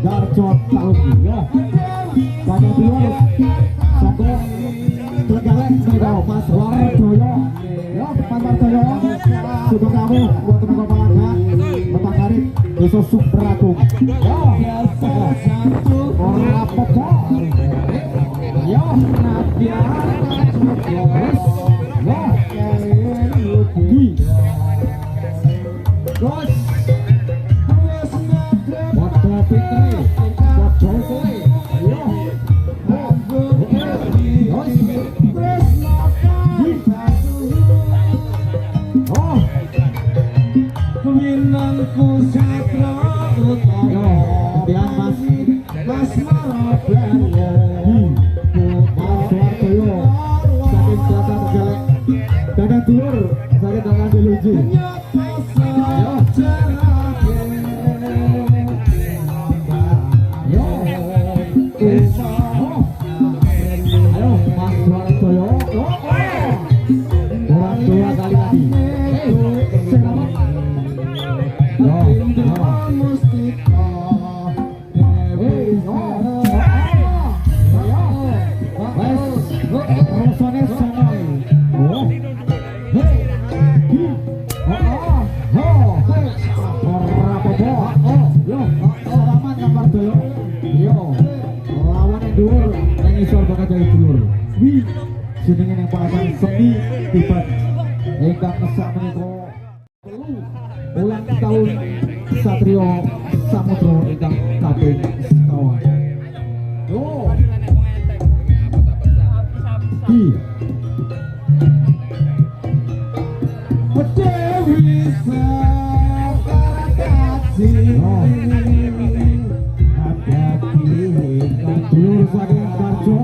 Darjot tahun yo banyak dulu satu tergalak saya Mas Wardoyo yo Mas Wardoyo sudah kamu buat tenaga palaga Bapak Karim Desa Subragung yo orang apa yo Nadia terus Fitri, buat Jokowi, yo, oh, keminanku sakra utara, dia Mas Maraben, Mas Wardoyo, saking Selatan Tegalek, dagang dulur, saking tangan diluji, yo. Ayo Mas Wardoyo, orang dua kali lagi. Jenengan yang pasang seni tibat ingkang kesak menika ulang tahun Satrio Samudro ingkang kaping sekawan. Yo. Dewi Sakarakasi dulur saking Barjo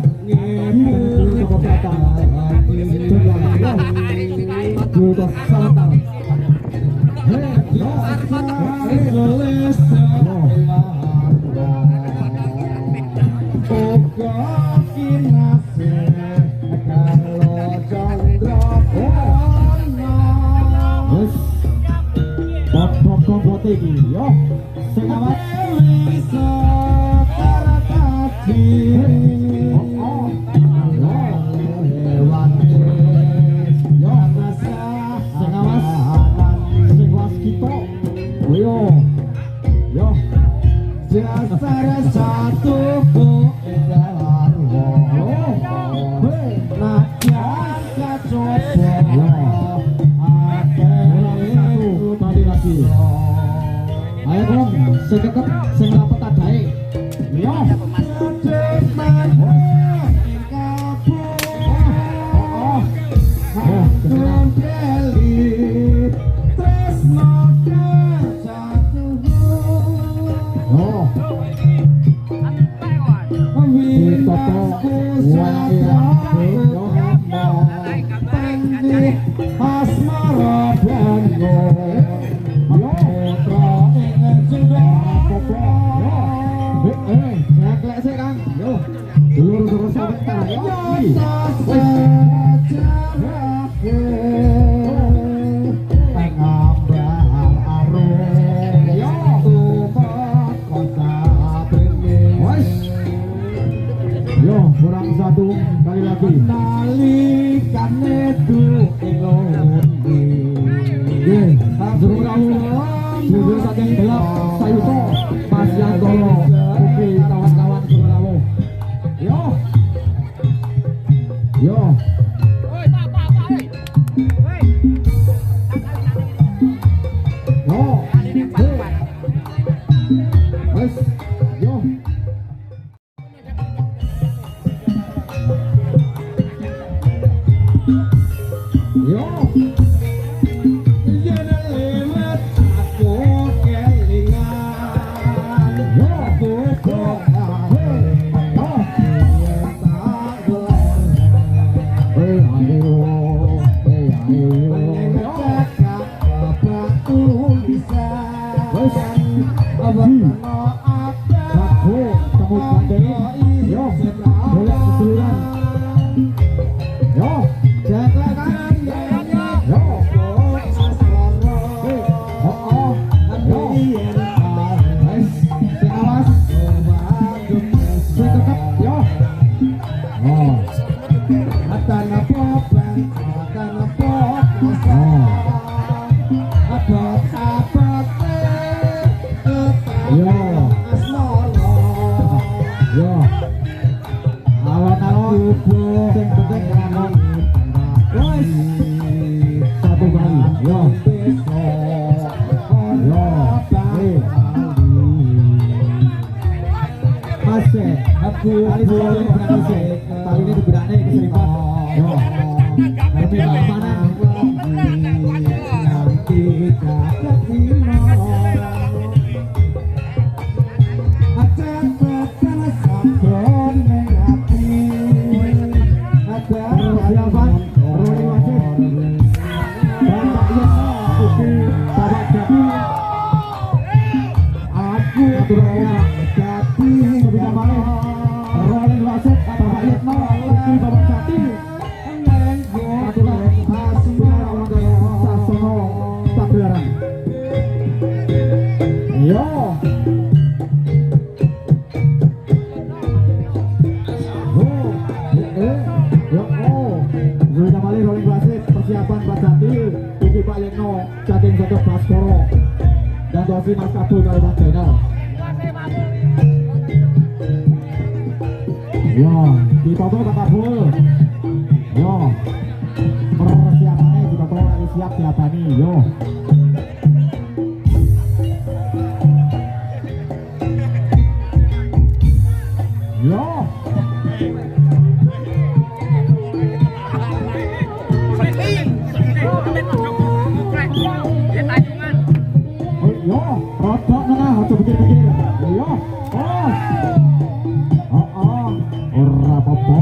Dulur Selatan yo sing awat dasar satu ku nah biasa coba satu tadi lagi ayo dong sekekep sing rapet adae yo kurang satu kali lagi nalikan itu ingondi suruh kamu jujur saking gelap sayuto Mas Yantolo oke kawan-kawan suruh kamu yo yo Satu temu bandeng. Yo, boleh keseluruhan. Yo, jangan kan. Yo. Oh. Yo. Awas. Tetap yo. Oh. Akan apa? Tali ini dibedaknya keseripan. Yo. Lebih mana? Nanti persiapan Pak Jati, Iki Pak Yeno, Jatim Jodoh Baskoro, dan Dosi Mas Kabul Kalimantan Channel. Yo, ditoto Pak Kabul. Yo, persiapannya ditoto lagi siap diabani. Yo. Yo. Yo, rodok nengah, aja pikir-pikir. Yo, ora apa-apa.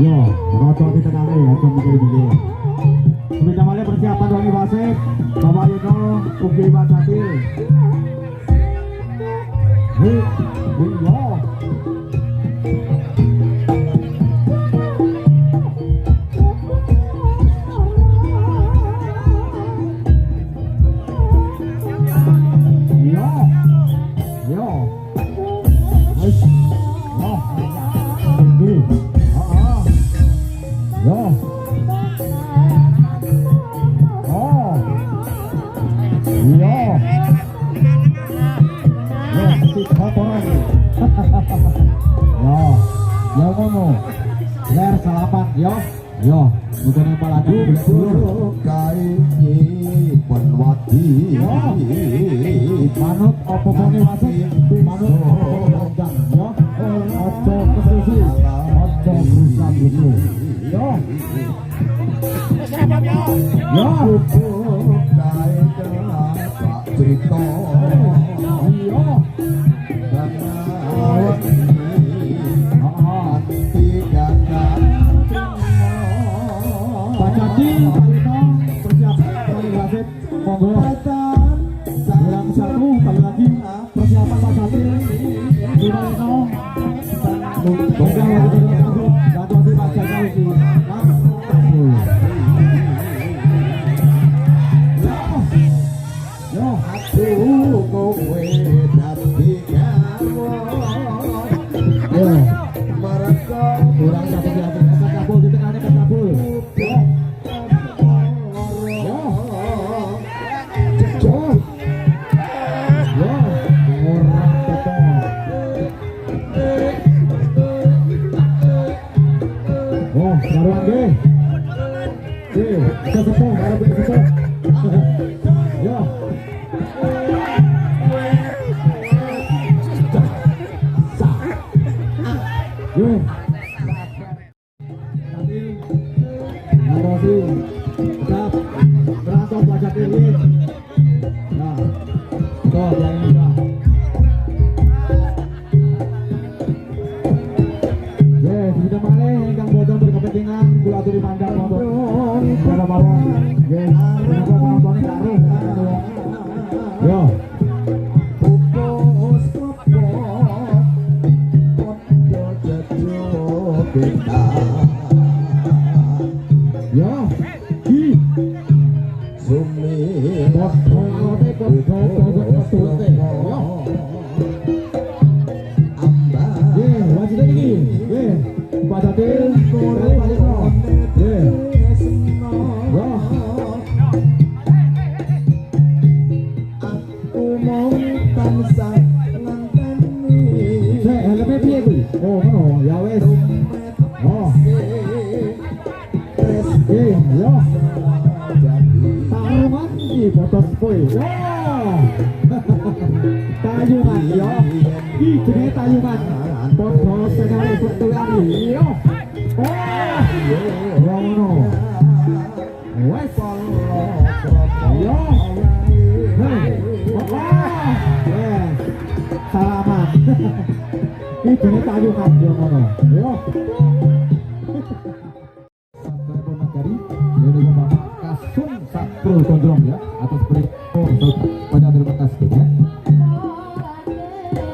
Yo, rodok di tengah nih, aja pikir-pikir. Sudah mulai persiapan wangi wasit, Bapak Yuno, Ugi Pak Jati. Yo. Ler salapan yo bukan yang paladu kaini penwati manut opo bone wasit manut panjang yo ojo kesusi ojo berusaha dulu yo cerita yo Pak Jati, Pak Lino, persiapan kali wasit, monggo. Yang satu kali lagi persiapan Pak Jati, Pak Lino, dan Jati Pak Jati. Yo, aku kowe dadi yo, mereka kurang satu di atas kabul di tengahnya ke kabul. Yo. kok metu teh. Yo. Nggih, wajiban iki. Nggih. Pak Jatil, Pak Jetno. Nggih. Yo. Aku mau tansah ngenteni. Sik, helme piye kuwi? Oh, ngono. Ya wis. Oh. Nggih, yo. Tarungan iki fotos kowe. Yo. Tayungan yo. Iki jenenge tayungan. Foto sekali foto lagi. Yo. Oh. Yo ngono. Wes. Yo. Hei. Wah. Yes. Salaman. Iki jenenge tayungan yo ngono. Yo. Nagari dari Bapak Kasum Sapro Gondrong ya atas perintah pada terima kasih ya.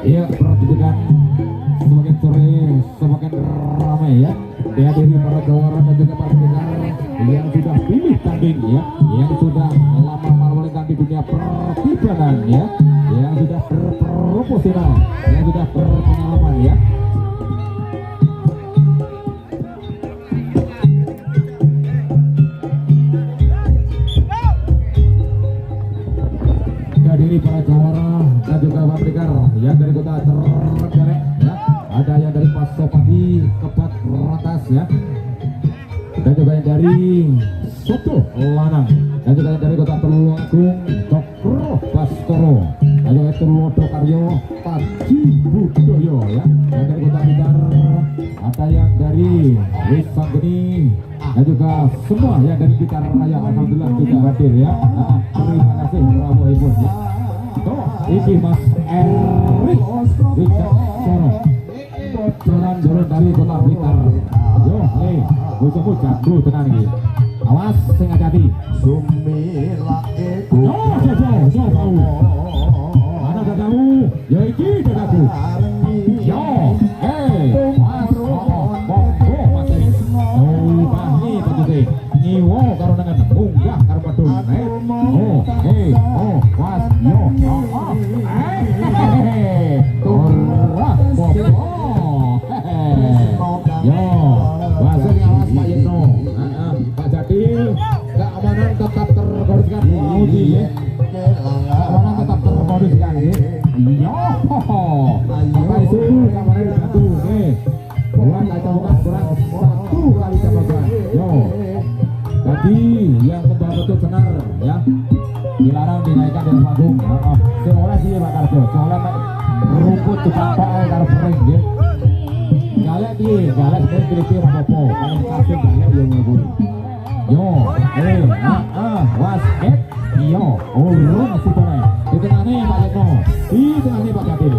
Iya, pertunjukan semakin sore semakin ramai ya. Dihadiri para jawara dan juga para pendengar yang sudah pilih tanding ya, yang sudah lama melintang di dunia pertibanan ya, yang sudah berprofesional, yang sudah berpengalaman ya. Dihadiri para jawara dan juga pabrikar yang dari kota Trenggalek ya, ada yang dari Pasopati, Kebat, Ratas ya, dan juga yang dari Soto Lanang, dan juga yang dari kota Tulungagung, Cokro Bastoro, dan juga Tulodo Karyo, Paji Budoyo ya, dan dari kota Blitar ada yang dari Wisanggeni, dan juga semua yang dari Blitar Raya alhamdulillah juga hadir ya. Terima kasih Prabowo Ibu ya. Tuh, ini Mas Erik Wicaksono jalan dari kota Blitar. Yo, bojomu jago tenan iki. Awas sing hati-hati. Sumilake Yo, mana dadamu? Ya iki dadaku. Yo, monggo Mas Erik. Oh, bani tentu nyiwo karo nengen munggah karo padung. Was yo. Ora monggo. Yo, bahasa ngawas Pak Yeno. Pak Jatil, keamanan tetap terkondisikan. Audi ya. Keamanan tetap terkondisikan ya. Yo. Apa itu keamanan satu nih. Buat kita bukan kurang satu kali coba. Yo. Jadi yang membawa betul benar ya. Dilarang dinaikkan dari panggung. Seolah sih Pak Karjo. Seolah rumput tukang pakai karo kering ya. Galak piye? Galak sebenarnya pilih-pilih apa-apa. Kalau kasih galak yang ngabur. Yo, was, yo, urung masih boleh. Di tengah nih Pak Jetno, di tengah nih Pak Jatil.